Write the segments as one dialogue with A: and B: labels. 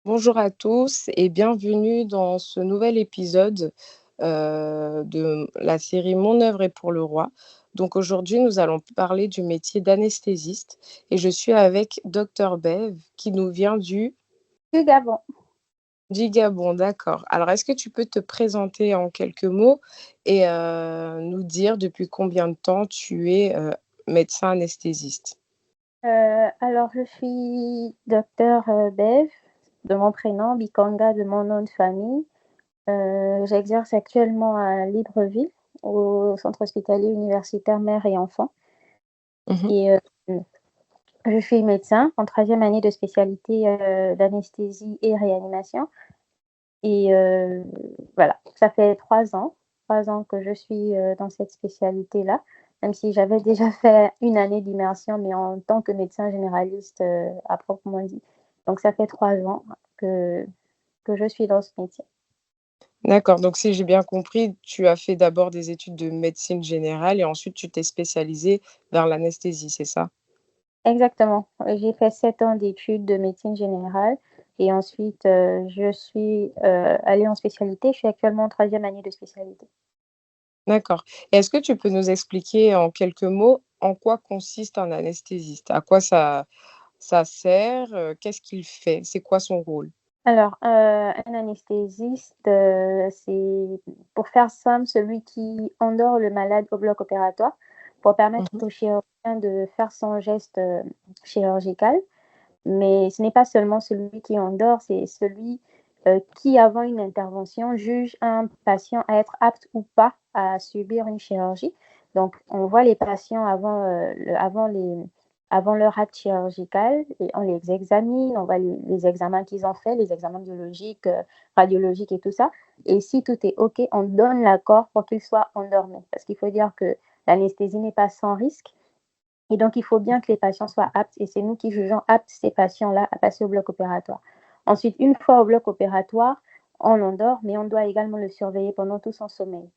A: Bonjour à tous et bienvenue dans ce nouvel épisode de la série Mon œuvre est pour le roi. Donc aujourd'hui, nous allons parler du métier d'anesthésiste et je suis avec Docteur Bev qui nous vient
B: Du Gabon.
A: du Gabon. D'accord. Alors, est-ce que tu peux te présenter en quelques mots et nous dire depuis combien de temps tu es médecin anesthésiste?
B: Alors, je suis docteur Bev, de mon prénom, Bikanga, de mon nom de famille. J'exerce actuellement à Libreville, au centre hospitalier universitaire mère et enfant.
A: Mhm.
B: Et je suis médecin en troisième année de spécialité d'anesthésie et réanimation. Et voilà, ça fait 3 ans que je suis dans cette spécialité-là, même si j'avais déjà fait une année d'immersion, mais en tant que médecin généraliste à proprement dit. Donc ça fait 3 ans que, que je suis dans ce métier.
A: D'accord, donc si j'ai bien compris, tu as fait d'abord des études de médecine générale et ensuite tu t'es spécialisée vers l'anesthésie, c'est ça?
B: Exactement. J'ai fait 7 ans d'études de médecine générale et ensuite je suis allée en spécialité. Je suis actuellement en troisième année de spécialité.
A: D'accord. Et est-ce que tu peux nous expliquer en quelques mots en quoi consiste un anesthésiste? À quoi ça sert? Qu'est-ce qu'il fait? C'est quoi son rôle?
B: Alors, un anesthésiste, c'est, pour faire simple, celui qui endort le malade au bloc opératoire pour permettre
A: Mmh.
B: au chirurgien de faire son geste, chirurgical. Mais ce n'est pas seulement celui qui endort, c'est celui, qui, avant une intervention, juge un patient à être apte ou pas à subir une chirurgie. Donc on voit les patients avant leur acte chirurgical et on les examine, on voit les examens qu'ils ont faits, les examens biologiques, radiologiques et tout ça. Et si tout est OK, on donne l'accord pour qu'ils soient endormis. Parce qu'il faut dire que l'anesthésie n'est pas sans risque. Et donc, il faut bien que les patients soient aptes et c'est nous qui jugeons aptes ces patients-là à passer au bloc opératoire. Ensuite, une fois au bloc opératoire, on l'endort, mais on doit également le surveiller pendant tout son sommeil.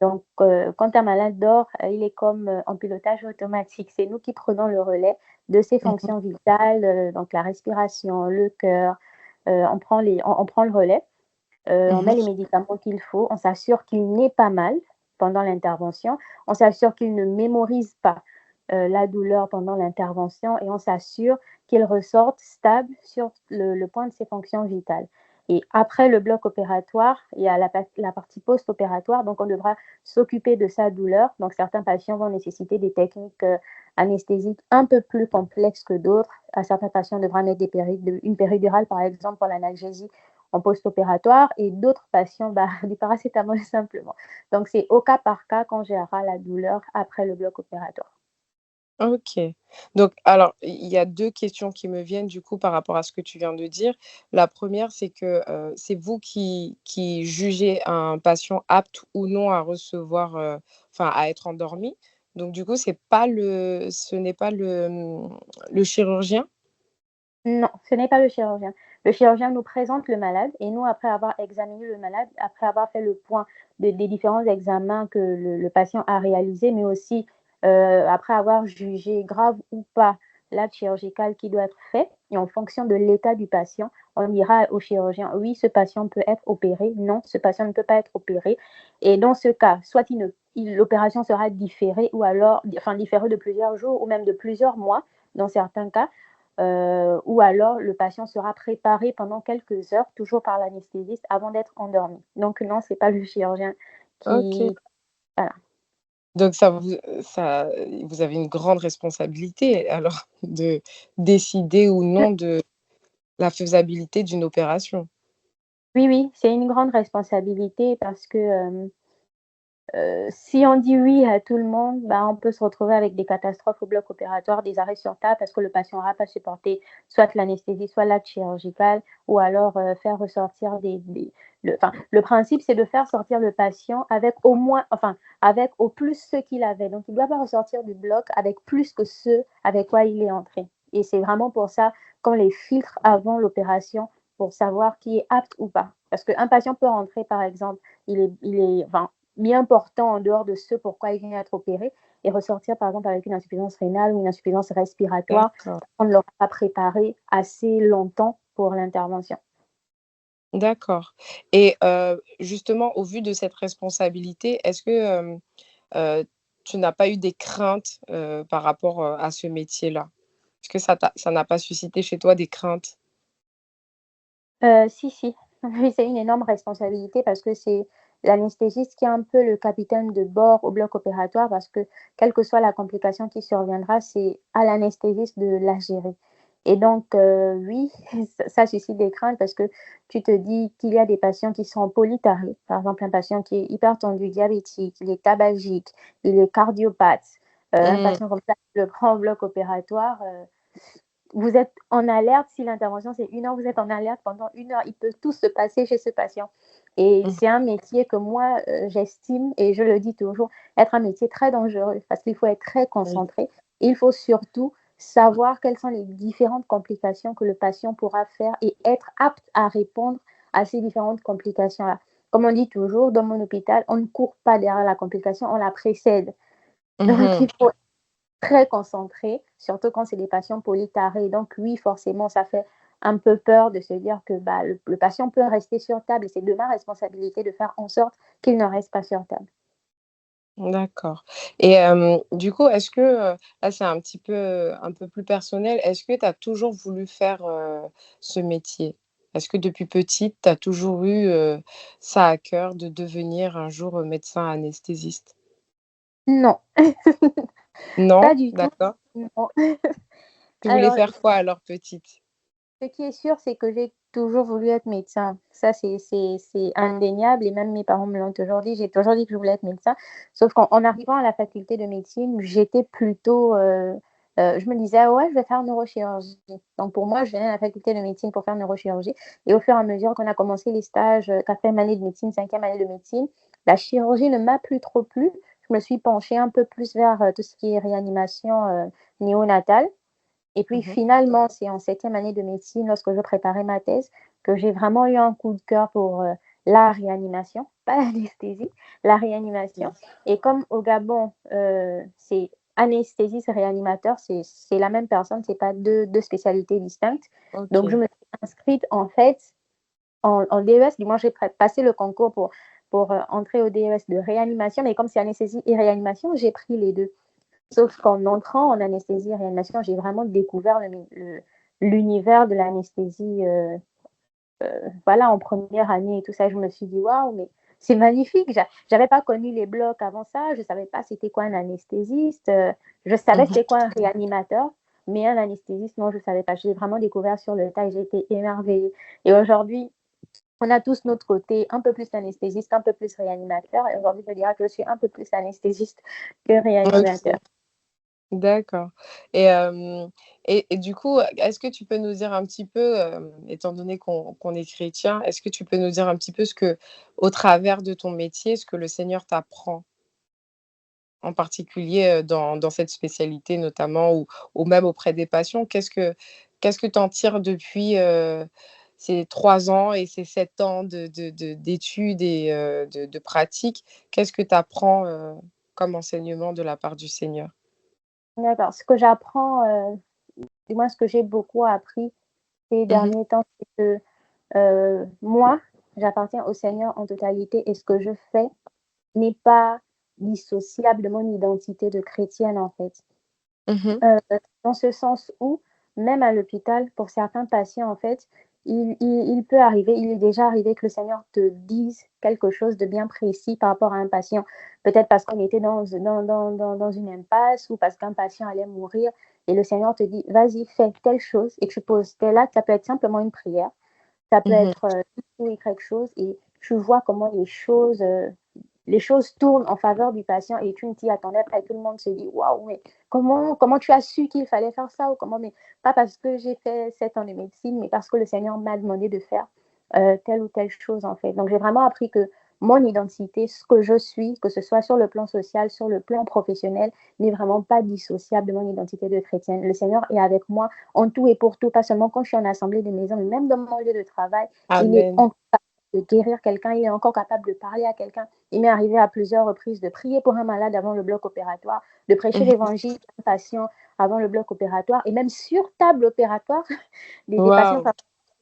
B: Donc, quand un malade dort, il est comme en pilotage automatique. C'est nous qui prenons le relais de ses
A: Mmh.
B: fonctions vitales, donc la respiration, le cœur. On prend le relais, on met
A: Mmh.
B: les médicaments qu'il faut, on s'assure qu'il n'est pas mal pendant l'intervention, on s'assure qu'il ne mémorise pas la douleur pendant l'intervention et on s'assure qu'il ressorte stable sur le point de ses fonctions vitales. Et après le bloc opératoire, il y a la partie post-opératoire, donc on devra s'occuper de sa douleur. Donc certains patients vont nécessiter des techniques anesthésiques un peu plus complexes que d'autres. À certains patients, on devra mettre une péridurale, par exemple, pour l'analgésie en post-opératoire et d'autres patients, du paracétamol simplement. Donc c'est au cas par cas qu'on gérera la douleur après le bloc opératoire.
A: OK. Donc alors, il y a 2 questions qui me viennent du coup par rapport à ce que tu viens de dire. La première, c'est que, c'est vous qui jugez un patient apte ou non à recevoir, enfin à être endormi. Donc du coup, ce n'est pas le chirurgien?
B: Non, ce n'est pas le chirurgien. Le chirurgien nous présente le malade et nous, après avoir examiné le malade, après avoir fait le point des différents examens que le patient a réalisés, mais aussi après avoir jugé grave ou pas l'acte chirurgical qui doit être fait, et en fonction de l'état du patient, on dira au chirurgien, oui, ce patient peut être opéré, non, ce patient ne peut pas être opéré. Et dans ce cas, soit l'opération sera différée ou alors, enfin différée de plusieurs jours ou même de plusieurs mois dans certains cas, ou alors le patient sera préparé pendant quelques heures, toujours par l'anesthésiste, avant d'être endormi. Donc non, c'est pas le chirurgien
A: OK.
B: qui... Voilà.
A: Donc vous avez une grande responsabilité alors de décider ou non de la faisabilité d'une opération.
B: Oui, oui, c'est une grande responsabilité parce que si on dit oui à tout le monde, on peut se retrouver avec des catastrophes au bloc opératoire, des arrêts sur table parce que le patient n'aura pas supporté soit l'anesthésie, soit l'acte chirurgical, ou alors faire ressortir le principe, c'est de faire sortir le patient avec au moins, enfin, avec au plus ce qu'il avait. Donc, il ne doit pas ressortir du bloc avec plus que ce avec quoi il est entré. Et c'est vraiment pour ça qu'on les filtre avant l'opération pour savoir qui est apte ou pas. Parce qu'un patient peut rentrer, par exemple, enfin, bien portant en dehors de ce pourquoi il vient être opéré et ressortir par exemple avec une insuffisance rénale ou une insuffisance respiratoire.
A: D'accord.
B: On ne l'aura pas préparé assez longtemps pour l'intervention.
A: D'accord. Et justement, au vu de cette responsabilité, est-ce que, heu, tu n'as pas eu des craintes, par rapport, à ce métier-là? Est-ce que ça n'a pas suscité chez toi des craintes?
B: Si, si. Oui, c'est une énorme responsabilité parce que c'est l'anesthésiste qui est un peu le capitaine de bord au bloc opératoire parce que quelle que soit la complication qui surviendra, c'est à l'anesthésiste de la gérer et donc oui, ça suscite des craintes parce que tu te dis qu'il y a des patients qui sont polytarés. Par exemple, un patient qui est hypertendu, diabétique, il est tabagique, il est cardiopathe, un
A: Mmh.
B: patient comme ça, le prend au bloc opératoire, vous êtes en alerte, si l'intervention c'est 1 heure, vous êtes en alerte pendant 1 heure. Il peut tout se passer chez ce patient et
A: Mmh.
B: c'est un métier que moi, j'estime et je le dis toujours, être un métier très dangereux parce qu'il faut être très
A: Oui.
B: concentré. Il faut surtout savoir quelles sont les différentes complications que le patient pourra faire et être apte à répondre à ces différentes complications-là. Comme on dit toujours dans mon hôpital, on ne court pas derrière la complication, on la précède. Donc
A: Mmh.
B: il faut très concentré, surtout quand c'est des patients polytarés. Donc oui, forcément, ça fait un peu peur de se dire que bah, le patient peut rester sur table et c'est de ma responsabilité de faire en sorte qu'il ne reste pas sur table.
A: D'accord. Et du coup, est-ce que, là, c'est un peu plus personnel, est-ce que tu as toujours voulu faire, ce métier? Est-ce que depuis petite, tu as toujours eu, ça à cœur de devenir un jour, médecin anesthésiste?
B: Non, pas
A: Non?
B: du tout.
A: D'accord.
B: Non.
A: Tu voulais
B: Alors,
A: faire quoi alors petite?
B: ce qui est sûr, c'est que j'ai toujours voulu être médecin. Ça, c'est indéniable et même mes parents me l'ont toujours dit. J'ai toujours dit que je voulais être médecin. Sauf qu'en arrivant à la faculté de médecine, j'étais plutôt, je me disais: «Ah ouais, je vais faire neurochirurgie». Donc pour moi, je venais à la faculté de médecine pour faire neurochirurgie et au fur et à mesure qu'on a commencé les stages, 4e année de médecine, 5e année de médecine, la chirurgie ne m'a plus trop plu. Je me suis penchée un peu plus vers, tout ce qui est réanimation, néonatale et puis
A: Mmh.
B: finalement, c'est en 7e année de médecine, lorsque je préparais ma thèse, que j'ai vraiment eu un coup de cœur pour, la réanimation, pas l'anesthésie, la réanimation et comme au Gabon, c'est anesthésiste réanimateur, c'est la même personne, c'est pas deux spécialités distinctes. Donc je
A: OK.
B: me suis inscrite en fait en DES, du moins j'ai passé le concours pour, entrer au DES de réanimation, mais comme c'est anesthésie et réanimation, j'ai pris les 2. Sauf qu'en entrant en anesthésie et réanimation, j'ai vraiment découvert l'univers de l'anesthésie, voilà, en première année et tout ça. Je me suis dit: «Waouh, mais c'est magnifique!» J'avais pas connu les blocs avant ça, je savais pas c'était quoi un anesthésiste, je savais
A: Mmh.
B: c'était quoi un réanimateur, mais un anesthésiste, non, je savais pas. J'ai vraiment découvert sur le tas et j'ai été émerveillée et aujourd'hui, on a tous notre côté un peu plus anesthésiste, un peu plus réanimateur et aujourd'hui, je dirais que je suis un peu plus anesthésiste que réanimateur.
A: OK. D'accord. Et et du coup, est-ce que tu peux nous dire un petit peu, étant donné qu'on est chrétien, est-ce que tu peux nous dire un petit peu ce que, au travers de ton métier, ce que le Seigneur t'apprend? En particulier, dans cette spécialité notamment ou même auprès des patients? Qu'est-ce que tu en tires depuis, ces 3 ans et ces 7 ans d'études et de pratique? Qu'est-ce que tu apprends, comme enseignement de la part du Seigneur?
B: D'accord. Ce que j'apprends, du moins ce que j'ai beaucoup appris ces
A: Mmh mh.
B: derniers temps, c'est que, moi, j'appartiens au Seigneur en totalité et ce que je fais n'est pas dissociable de mon identité de chrétienne, en fait.
A: Mmh.
B: Heu, dans ce sens où, même à l'hôpital, pour certains patients, en fait, il peut arriver, il est déjà arrivé que le Seigneur te dise quelque chose de bien précis par rapport à un patient. Peut-être parce qu'on était dans une impasse ou parce qu'un patient allait mourir et le Seigneur te dit: «Vas-y, fais telle chose» et tu poses tel acte. Ça peut être simplement une prière, ça peut
A: Mmh.
B: être, X ou Y chose et tu vois comment les choses tournent en faveur du patient et tu ne t'y attendais pas et tout le monde se dit: «Waouh, mais comment tu as su qu'il fallait faire ça?» ou comment mais pas parce que j'ai fait 7 ans de médecine, mais parce que le Seigneur m'a demandé de faire, telle ou telle chose, en fait. Donc j'ai vraiment appris que mon identité, ce que je suis, que ce soit sur le plan social, sur le plan professionnel, n'est vraiment pas dissociable de mon identité de chrétienne. Le Seigneur est avec moi en tout et pour tout, pas seulement quand je suis en assemblée de maison, mais même dans mon lieu de travail. Il est
A: Amen.
B: encore capable de guérir quelqu'un, il est encore capable de parler à quelqu'un. Il m'est arrivé à plusieurs reprises de prier pour un malade avant le bloc opératoire, de prêcher
A: Mmh.
B: l'évangile à un patient avant le bloc opératoire et même sur table opératoire, des patients
A: Waouh!
B: parfois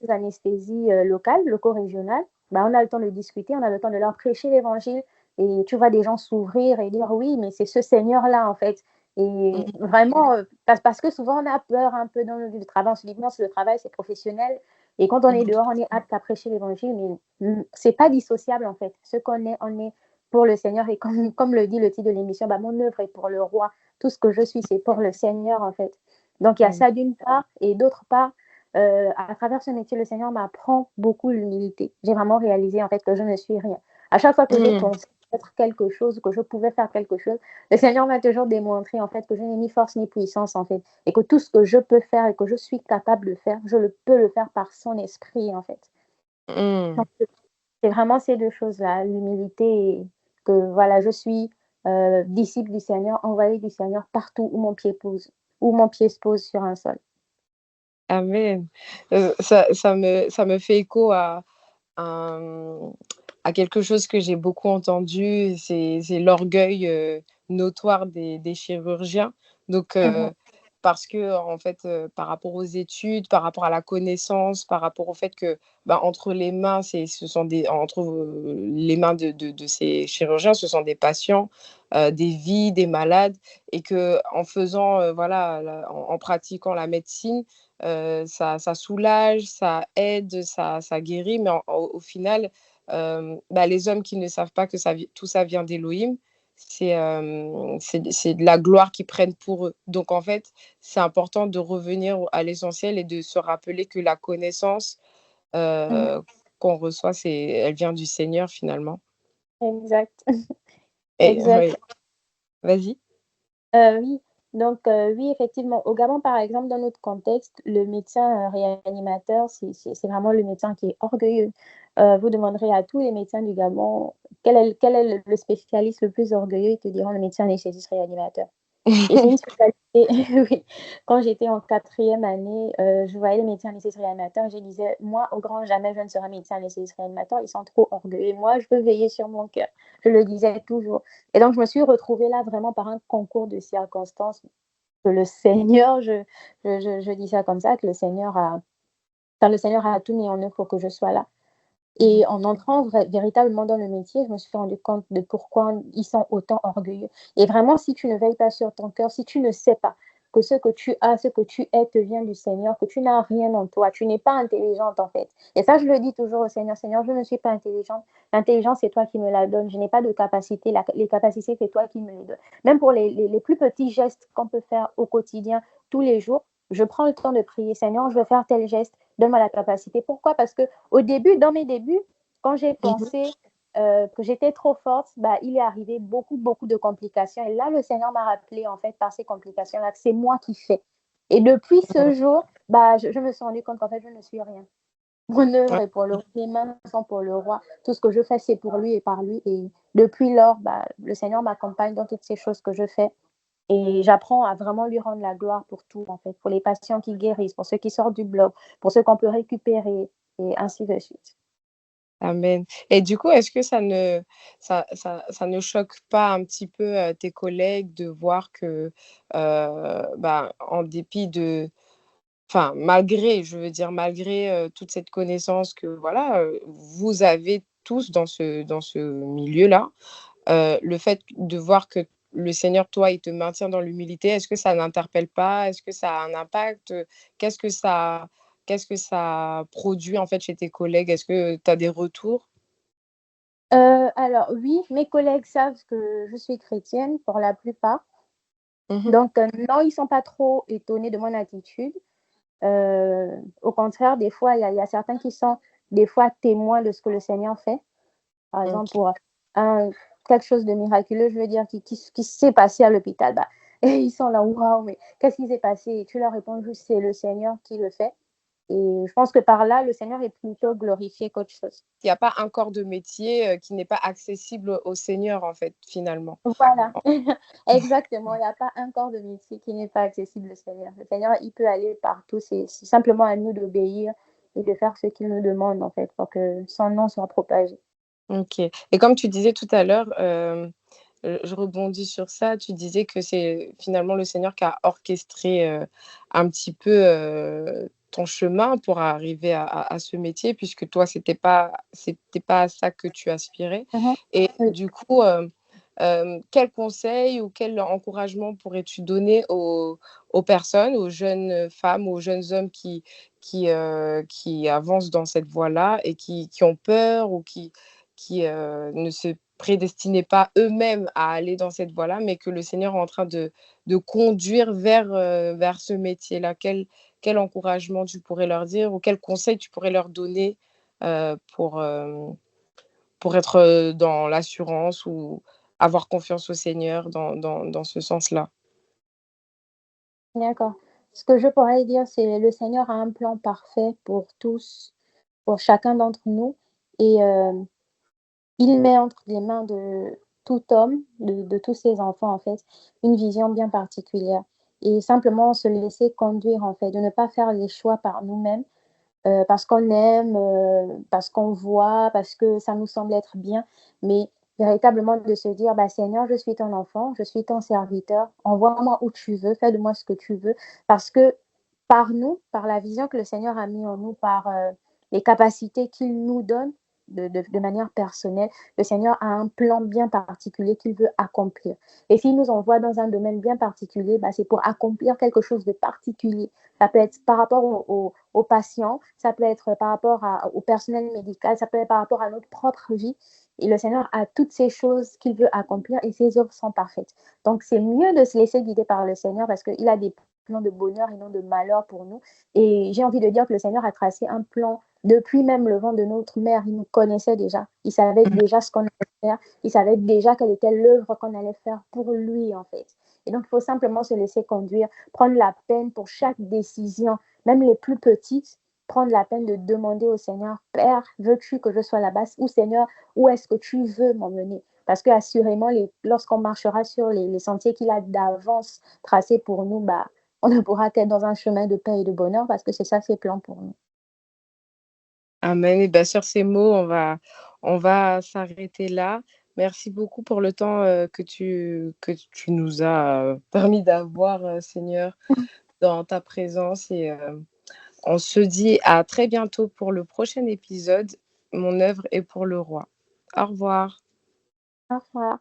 B: des anesthésies locales, loco-régionales, bah, on a le temps de discuter, on a le temps de leur prêcher l'évangile. Et tu vois des gens s'ouvrir et dire oui, mais c'est ce Seigneur-là, en fait. Et
A: Mhm.
B: vraiment, parce que souvent on a peur un peu dans le vie du travail. On se dit, non, c'est le travail, c'est professionnel. Et quand on est
A: Mhm.
B: dehors, on est apte à prêcher l'évangile, mais c'est pas dissociable, en fait. Ce qu'on est, on est pour le Seigneur. Et comme le dit le titre de l'émission, bah, mon œuvre est pour le roi. Tout ce que je suis, c'est pour le Seigneur, en fait. Donc, il y a ça d'une part. Et d'autre part, à travers ce métier, le Seigneur m'apprend beaucoup l'humilité. J'ai vraiment réalisé, en fait, que je ne suis rien. À chaque fois que j'ai
A: Mhm.
B: pensé être quelque chose, que je pouvais faire quelque chose, le Seigneur m'a toujours démontré, en fait, que je n'ai ni force ni puissance, en fait. Et que tout ce que je peux faire et que je suis capable de faire, peux le faire par son esprit, en fait. Donc,
A: Mhm.
B: c'est vraiment ces deux choses-là, l'humilité et que, voilà, je suis disciple du Seigneur, envoyé du Seigneur partout où mon pied se pose sur un sol.
A: Amen. Ça me fait écho un à quelque chose que j'ai beaucoup entendu, c'est l'orgueil, notoire des chirurgiens. Donc,
B: Mhm.
A: parce qu'en fait, par rapport aux études, par rapport à la connaissance, par rapport au fait que, bah, entre les mains, les mains de ces chirurgiens, ce sont des patients, des vies, des malades et qu'en faisant, voilà, en pratiquant la médecine, ça soulage, ça aide, ça guérit, mais au final, bah, les hommes qui ne savent pas que tout ça vient d'Élohim, c'est de la gloire qu'ils prennent pour eux. Donc en fait, c'est important de revenir à l'essentiel et de se rappeler que la connaissance,
B: Mhm.
A: qu'on reçoit, elle vient du Seigneur finalement.
B: Exact.
A: Et
B: Exact.
A: oui, vas-y.
B: Oui, donc oui, effectivement, au Gabon, par exemple, dans notre contexte, le médecin réanimateur, c'est vraiment le médecin qui est orgueilleux. Vous demanderez à tous les médecins du Gabon quel est le spécialiste le plus orgueilleux, ils te diront le médecin anesthésiste réanimateur. Et c'est une spécialité, oui. Quand j'étais en quatrième année, je voyais les médecins anesthésistes réanimateurs, je disais, moi, au grand jamais, je ne serai médecin anesthésiste réanimateur, ils sont trop orgueilleux. Moi, je veux veiller sur mon cœur. Je le disais toujours. Et donc, je me suis retrouvée là vraiment par un concours de circonstances que le Seigneur, je dis ça comme ça, que le Seigneur a tout mis en œuvre pour que je sois là.
A: Mmh.
B: Et en entrant véritablement dans le métier, je me suis rendu compte de pourquoi ils sont autant orgueilleux. Et vraiment, si tu ne veilles pas sur ton cœur, si tu ne sais pas que ce que tu as, ce que tu es te vient du Seigneur, que tu n'as rien en toi, tu n'es pas intelligente en fait. Et ça, je le dis toujours au Seigneur, Seigneur, je ne suis pas intelligente. L'intelligence, c'est toi qui me la donnes. Je n'ai pas de capacité. Les capacités, c'est toi qui me les donnes. Même pour les plus petits gestes qu'on peut faire au quotidien, tous les jours, je prends le temps de prier, Seigneur, je veux faire tel geste, donne-moi la capacité. Pourquoi? Parce que au début, dans mes débuts, quand j'ai
A: Mmh.
B: pensé que j'étais trop forte, bah, il est arrivé beaucoup, beaucoup de complications. Et là, le Seigneur m'a rappelé, en fait, par ces complications-là, que c'est moi qui fais. Et depuis ce jour, bah, je me suis rendu compte qu'en fait, je ne suis rien. Mon œuvre est pour le roi, mes mains sont pour le roi. Tout ce que je fais, c'est pour lui et par lui. Et depuis lors, bah, le Seigneur m'accompagne dans toutes ces choses que je fais. Et j'apprends à vraiment lui rendre la gloire pour tout, en fait, pour les patients qui guérissent, pour ceux qui sortent du bloc, pour ceux qu'on peut récupérer, et ainsi de suite.
A: Amen. Et du coup, est-ce que ça ne choque pas un petit peu, tes collègues de voir que, bah, en dépit de enfin, malgré, je veux dire, malgré, toute cette connaissance que voilà, vous avez tous dans ce milieu-là, le fait de voir que le Seigneur, toi, il te maintient dans l'humilité, est-ce que ça n'interpelle pas? Est-ce que ça a un impact? Qu'est-ce que ça qu'est-ce que ça produit, en fait, chez tes collègues? Est-ce que tu as des retours?
B: Alors oui, mes collègues savent que je suis chrétienne pour la plupart.
A: Mmh.
B: Donc non, ils sont pas trop étonnés de mon attitude. Au contraire, des fois, il y a certains qui sont des fois témoins de ce que le Seigneur fait. Par exemple,
A: OK.
B: pour un quelque chose de miraculeux, je veux dire, qui s'est passé à l'hôpital, bah, et ils sont là: «Waouh, mais qu'est-ce qui s'est passé?» Et tu leur réponds juste: «C'est le Seigneur qui le fait». Et je pense que par là, le Seigneur est plutôt glorifié qu'autre chose.
A: Il y a pas un corps de métier, qui n'est pas accessible au Seigneur, en fait, finalement.
B: Voilà, exactement. Il y a pas un corps de métier qui n'est pas accessible au Seigneur. Le Seigneur, il peut aller partout. C'est simplement à nous d'obéir et de faire ce qu'il nous demande, en fait, pour que son nom soit propagé.
A: OK. Et comme tu disais tout à l'heure, je rebondis sur ça, tu disais que c'est finalement le Seigneur qui a orchestré, un petit peu, ton chemin pour arriver à ce métier puisque toi, c'était pas à ça que tu aspirais
B: Mhm.
A: et
B: Oui.
A: du coup, quel conseil ou quel encouragement pourrais-tu donner aux personnes, aux jeunes femmes, aux jeunes hommes qui avancent dans cette voie-là et qui ont peur ou qui ne se prédestinaient pas eux-mêmes à aller dans cette voie-là, mais que le Seigneur est en train de conduire vers ce métier-là? Quel encouragement tu pourrais leur dire ou quel conseil tu pourrais leur donner, heu, pour, hem, pour être, dans l'assurance ou avoir confiance au Seigneur dans ce sens-là?
B: D'accord. Ce que je pourrais dire, c'est le Seigneur a un plan parfait pour tous, pour chacun d'entre nous et il met entre les mains de tout homme, de tous ses enfants, en fait, une vision bien particulière et simplement se laisser conduire, en fait, de ne pas faire les choix par nous-mêmes, parce qu'on aime, parce qu'on voit, parce que ça nous semble être bien, mais véritablement de se dire: «Bah, Seigneur, je suis ton enfant, je suis ton serviteur, envoie-moi où tu veux, fais de moi ce que tu veux». Parce que par nous, par la vision que le Seigneur a mis en nous, par, les capacités qu'il nous donne de manière personnelle, le Seigneur a un plan bien particulier qu'il veut accomplir et s'il nous envoie dans un domaine bien particulier, bah, c'est pour accomplir quelque chose de particulier. Ça peut être par rapport aux patients, ça peut être par rapport au personnel médical, ça peut être par rapport à notre propre vie. Et le Seigneur a toutes ces choses qu'il veut accomplir et ses œuvres sont parfaites. Donc, c'est mieux de se laisser guider par le Seigneur parce qu'il a des plans de bonheur et non de malheur pour nous. Et j'ai envie de dire que le Seigneur a tracé un plan depuis même le ventre de notre mère. Il nous connaissait déjà. Il savait
A: Mmh.
B: déjà ce qu'on allait faire. Il savait déjà quelle était l'œuvre qu'on allait faire pour lui, en fait. Et donc, il faut simplement se laisser conduire, prendre la peine pour chaque décision, même les plus petites, prendre la peine de demander au Seigneur, Père, veux-tu que je sois là-bas? Ou Seigneur, où est-ce que tu veux m'emmener? Parce que assurément, lorsqu'on marchera sur les sentiers qu'il a d'avance tracés pour nous, bah, on ne pourra qu'être dans un chemin de paix et de bonheur parce que c'est ça ses plans pour nous.
A: Amen et bah, sur ces mots, on va s'arrêter là. Merci beaucoup pour le temps, que tu nous as, permis d'avoir, Seigneur, dans ta présence et on se dit à très bientôt pour le prochain épisode. Mon œuvre est pour le roi. Au revoir.
B: Au revoir.